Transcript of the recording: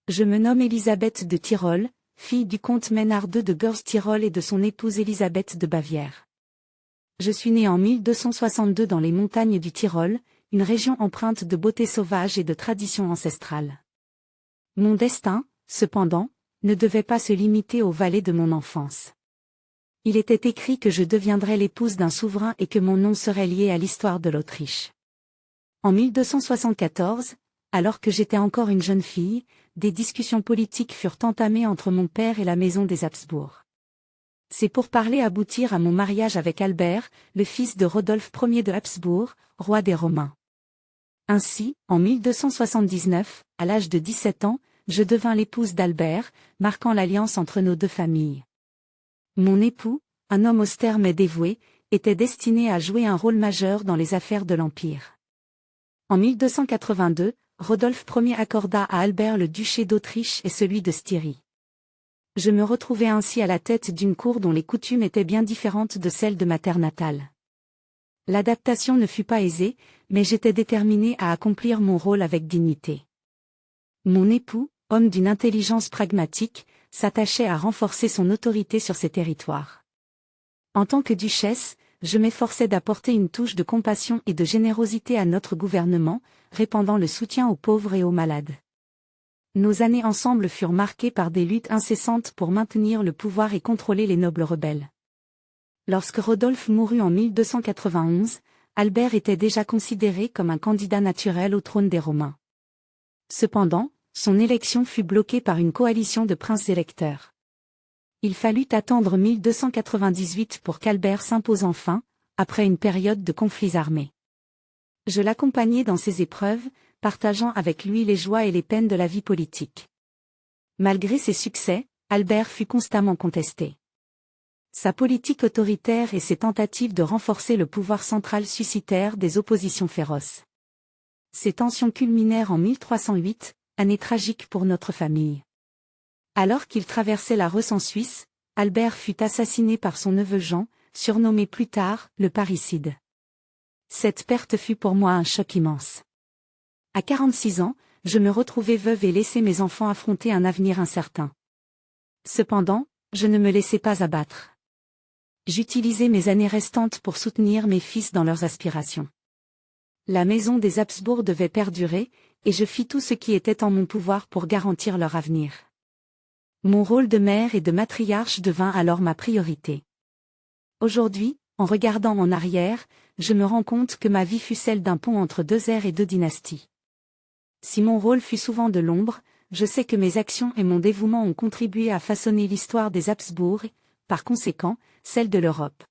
Je me nomme Élisabeth de Tyrol, fille du comte Maynard II de Görz-Tyrol et de son épouse Élisabeth de Bavière. Je suis née en 1262 dans les montagnes du Tyrol, une région empreinte de beauté sauvage et de traditions ancestrales. Mon destin, cependant, ne devait pas se limiter aux vallées de mon enfance. Il était écrit que je deviendrais l'épouse d'un souverain et que mon nom serait lié à l'histoire de l'Autriche. En 1274, alors que j'étais encore une jeune fille, des discussions politiques furent entamées entre mon père et la maison des Habsbourg. Ces pourparlers aboutirent à mon mariage avec Albert, le fils de Rodolphe Ier de Habsbourg, roi des Romains. Ainsi, en 1279, à l'âge de 17 ans, je devins l'épouse d'Albert, marquant l'alliance entre nos deux familles. Mon époux, un homme austère mais dévoué, était destiné à jouer un rôle majeur dans les affaires de l'Empire. En 1282, Rodolphe Ier accorda à Albert le duché d'Autriche et celui de Styrie. Je me retrouvai ainsi à la tête d'une cour dont les coutumes étaient bien différentes de celles de ma terre natale. L'adaptation ne fut pas aisée, mais j'étais déterminée à accomplir mon rôle avec dignité. Mon époux, homme d'une intelligence pragmatique, s'attachait à renforcer son autorité sur ces territoires. En tant que duchesse, je m'efforçais d'apporter une touche de compassion et de générosité à notre gouvernement, répandant le soutien aux pauvres et aux malades. Nos années ensemble furent marquées par des luttes incessantes pour maintenir le pouvoir et contrôler les nobles rebelles. Lorsque Rodolphe mourut en 1291, Albert était déjà considéré comme un candidat naturel au trône des Romains. Cependant, son élection fut bloquée par une coalition de princes électeurs. Il fallut attendre 1298 pour qu'Albert s'impose enfin, après une période de conflits armés. Je l'accompagnai dans ces épreuves, partageant avec lui les joies et les peines de la vie politique. Malgré ses succès, Albert fut constamment contesté. Sa politique autoritaire et ses tentatives de renforcer le pouvoir central suscitèrent des oppositions féroces. Ces tensions culminèrent en 1308, année tragique pour notre famille. Alors qu'il traversait la Reuss en Suisse, Albert fut assassiné par son neveu Jean, surnommé plus tard le parricide. Cette perte fut pour moi un choc immense. À 46 ans, je me retrouvai veuve et laissai mes enfants affronter un avenir incertain. Cependant, je ne me laissai pas abattre. J'utilisai mes années restantes pour soutenir mes fils dans leurs aspirations. La maison des Habsbourg devait perdurer, et je fis tout ce qui était en mon pouvoir pour garantir leur avenir. Mon rôle de mère et de matriarche devint alors ma priorité. Aujourd'hui, en regardant en arrière, je me rends compte que ma vie fut celle d'un pont entre deux ères et deux dynasties. Si mon rôle fut souvent de l'ombre, je sais que mes actions et mon dévouement ont contribué à façonner l'histoire des Habsbourg et, par conséquent, celle de l'Europe.